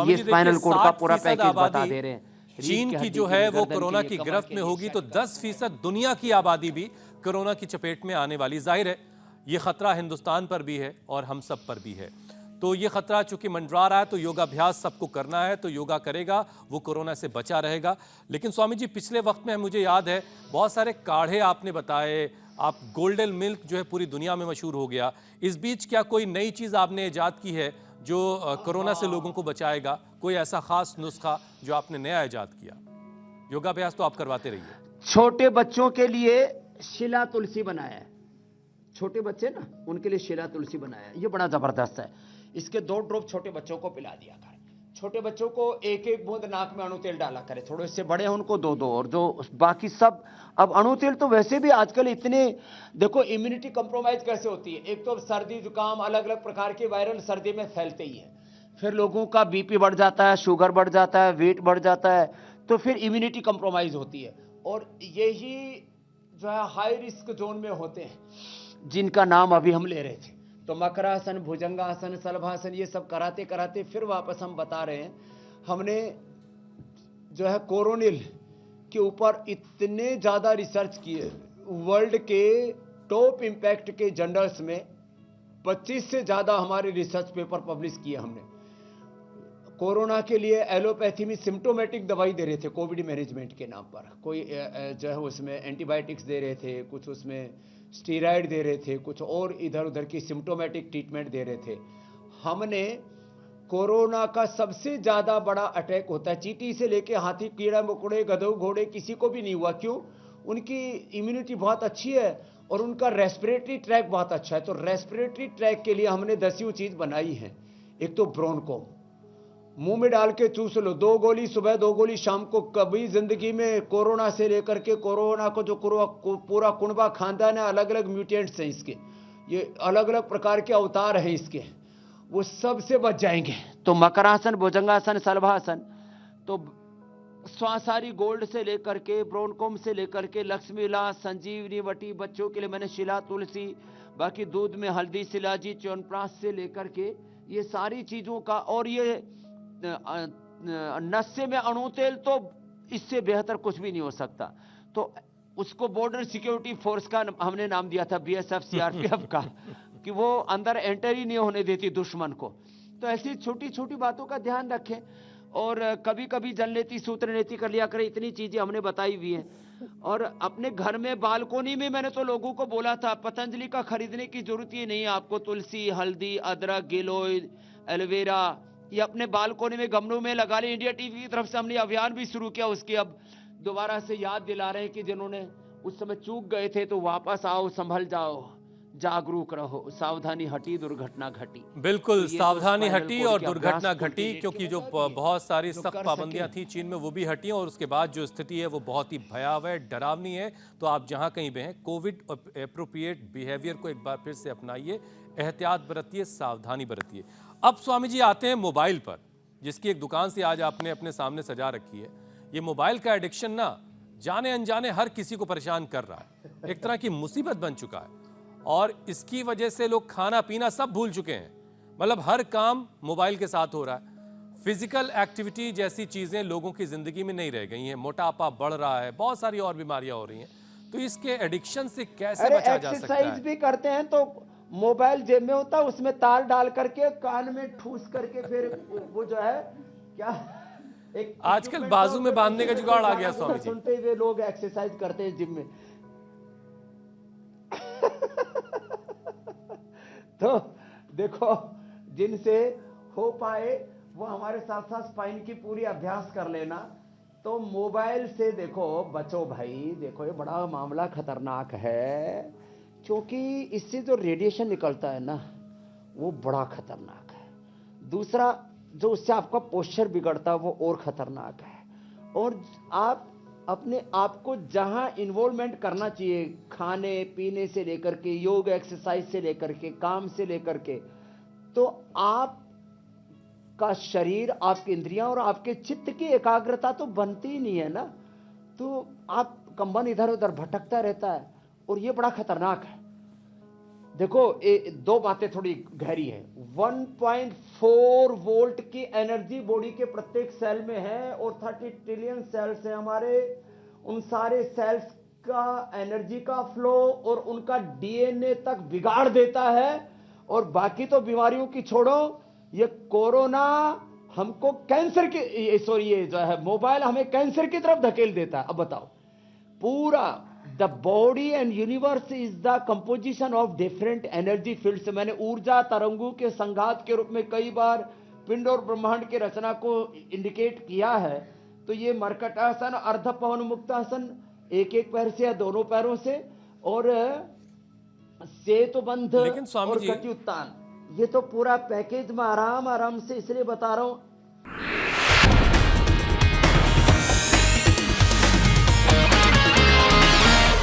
ये spinal cord का पूरा पैकेज बता दे रहे हैं। चीन की जो है वो कोरोना की गिरफ्त में होगी तो 10% दुनिया की आबादी भी कोरोना की चपेट में आने वाली। जाहिर है ये खतरा हिंदुस्तान पर भी है और हम सब पर भी है। तो ये खतरा चूंकि मंडरा रहा है तो योगाभ्यास सबको करना है, तो योगा करेगा वो कोरोना से बचा रहेगा। लेकिन स्वामी जी पिछले वक्त में मुझे याद है बहुत सारे काढ़े आपने बताए, आप गोल्डन मिल्क जो है पूरी दुनिया में मशहूर हो गया। इस बीच क्या कोई नई चीज़ आपने ईजाद की है जो कोरोना से लोगों को बचाएगा? कोई ऐसा खास नुस्खा जो आपने नया ईजाद किया? योगाभ्यास तो आप करवाते रहिए। छोटे बच्चों के लिए शिला तुलसी बनाया है, छोटे बच्चे ना उनके लिए शिला तुलसी बनाया है, ये बड़ा जबरदस्त है। इसके 2 ड्रॉप छोटे बच्चों को पिला दिया करें। छोटे बच्चों को 1-1 बूंद नाक में अणु तेल डाला करें, थोड़े से बड़े हैं उनको 2-2, और जो बाकी सब। अब अणु तेल तो वैसे भी आजकल इतने, देखो इम्यूनिटी कंप्रोमाइज कैसे होती है, एक तो सर्दी जुकाम अलग अलग प्रकार के वायरल सर्दी में फैलते ही है, फिर लोगों का बीपी बढ़ जाता है, शुगर बढ़ जाता है, वेट बढ़ जाता है, तो फिर इम्यूनिटी कंप्रोमाइज होती है। और यही जो है हाई रिस्क जोन में होते हैं जिनका नाम अभी हम ले रहे थे। तो मकरासन, भुजंगासन, शलभासन ये सब कराते कराते फिर वापस हम बता रहे हैं, हमने जो है कोरोनिल के ऊपर इतने ज़्यादा रिसर्च किए, वर्ल्ड के टॉप इम्पैक्ट के जर्नल्स में 25 से ज़्यादा हमारे रिसर्च पेपर पब्लिश किए हमने। कोरोना के लिए एलोपैथी में सिम्टोमेटिक दवाई दे रहे थे कोविड मैनेजमेंट के नाम पर, कोई जो है उसमें एंटीबायोटिक्स दे रहे थे, कुछ उसमें स्टीराइड दे रहे थे, कुछ और इधर उधर की सिम्टोमेटिक ट्रीटमेंट दे रहे थे। हमने कोरोना का सबसे ज़्यादा बड़ा अटैक होता है, चींटी से लेके हाथी, कीड़ा मकोड़े, गधों घोड़े किसी को भी नहीं हुआ। क्यों? उनकी इम्यूनिटी बहुत अच्छी है और उनका रेस्पिरेटरी ट्रैक बहुत अच्छा है। तो रेस्पिरेटरी ट्रैक के लिए हमने 10 चीज़ बनाई है। एक तो ब्रोनकोम, मुंह में डाल के चूस लो, 2 गोली सुबह 2 गोली शाम को। कभी जिंदगी में कोरोना से लेकर के कोरोना को जो पूरा कुनबा खानदान है, अलग अलग म्यूटेंट्स हैं इसके, ये अलग अलग प्रकार के अवतार हैं इसके, वो सब से बच जाएंगे। तो मकरासन, भुजंगासन, शलभासन, तो स्वासारी गोल्ड से लेकर के, ब्रोनकोम से लेकर के, लक्ष्मी विलास, संजीवनी वटी, बच्चों के लिए मैंने शिला तुलसी, बाकी दूध में हल्दी, शिलाजी, च्यवनप्राश से लेकर के ये सारी चीज़ों का। और ये नशे में अणु तेल तो इससे बेहतर कुछ भी नहीं हो सकता। तो उसको बॉर्डर सिक्योरिटी फोर्स का हमने नाम दिया था, BSF CRPF का, कि वो अंदर एंटर ही नहीं होने देती दुश्मन को। तो ऐसी छोटी छोटी बातों का ध्यान रखें और कभी कभी जल नीति सूत्र नीति कर लिया करें। इतनी चीजें हमने बताई हुई हैं। और अपने घर में बालकोनी में मैंने तो लोगों को बोला था पतंजलि का खरीदने की जरूरत ही नहीं है आपको। तुलसी, हल्दी, अदरक, गिलोय, एलोवेरा, ये अपने बालकोनी में गमलों में लगा ले। इंडिया टीवी की तरफ से हमने अभियान भी शुरू किया, उसकी अब दोबारा से याद दिला रहे हैं कि जिन्होंने उस समय चूक गए थे तो वापस आओ, संभल जाओ, जागरूक रहो, सावधानी हटी दुर्घटना घटी। बिल्कुल तो सावधानी हटी और दुर्घटना घटी, क्योंकि जो बहुत सारी सख्त पाबंदियां थी चीन में वो भी हटी और उसके बाद जो स्थिति है वो बहुत ही भयावह, डरावनी है। तो आप जहां कहीं भी हैं कोविड एप्रोप्रिएट बिहेवियर को एक बार फिर से अपनाइए, एहतियात बरतिए, सावधानी बरतिए। अब स्वामी जी आते हैं मोबाइल पर, जिसकी एक दुकान से आज आपने अपने सामने सजा रखी है। ये मोबाइल का एडिक्शन ना जाने अनजाने हर किसी को परेशान कर रहा है, एक तरह की मुसीबत बन चुका है और इसकी वजह से लोग खाना पीना सब भूल चुके हैं। मतलब हर काम मोबाइल के साथ हो रहा है। फिजिकल एक्टिविटी जैसी चीजें लोगों की जिंदगी में नहीं रह गई हैं, मोटापा बढ़ रहा है, बहुत सारी और बीमारियां हो रही हैं। तो इसके एडिक्शन से कैसे बचा जा सकता है? एक्सरसाइज भी करते हैं तो मोबाइल जेब में होता है, उसमें तार डाल करके कान में ठूस करके फिर वो जो है क्या एक आजकल बाजू में बांधने का जुगाड़ आ गया स्वामी जी। सुनते हुए लोग एक्सरसाइज करते हैं जिम में। तो देखो जिनसे हो पाए वो हमारे साथ साथ स्पाइन की पूरी अभ्यास कर लेना। तो मोबाइल से देखो बचो भाई, देखो ये बड़ा मामला खतरनाक है, क्योंकि इससे जो रेडिएशन निकलता है ना वो बड़ा खतरनाक है। दूसरा जो उससे आपका पोस्चर बिगड़ता है वो और खतरनाक है। और आप अपने आप को जहां इन्वॉल्वमेंट करना चाहिए, खाने पीने से लेकर के, योग एक्सरसाइज से लेकर के, काम से लेकर के, तो आप का शरीर, आपकी इंद्रियां और आपके चित्त की एकाग्रता तो बनती ही नहीं है ना। तो आप का मन इधर उधर भटकता रहता है और ये बड़ा खतरनाक है। देखो दो बातें थोड़ी गहरी है। 1.4 वोल्ट की एनर्जी बॉडी के प्रत्येक सेल में है और 30 ट्रिलियन सेल्स है हमारे। उन सारे सेल्स का एनर्जी का फ्लो और उनका डीएनए तक बिगाड़ देता है। और बाकी तो बीमारियों की छोड़ो, ये कोरोना हमको कैंसर के सॉरी ये जो है मोबाइल हमें कैंसर की तरफ धकेल देता है। अब बताओ, पूरा the body and universe is the composition of different energy fields. मैंने ऊर्जा तरंगों के संघात के रूप में कई बार पिंड और ब्रह्मांड की रचना को इंडिकेट किया है। तो ये मर्कटासन, अर्ध पवन मुक्तासन, एक एक पैर से या दोनों पैरों से, और सेतुबंध लेकिन स्वामी और जी, गति उत्तान, ये तो पूरा पैकेज में आराम आराम से, इसलिए बता रहा हूं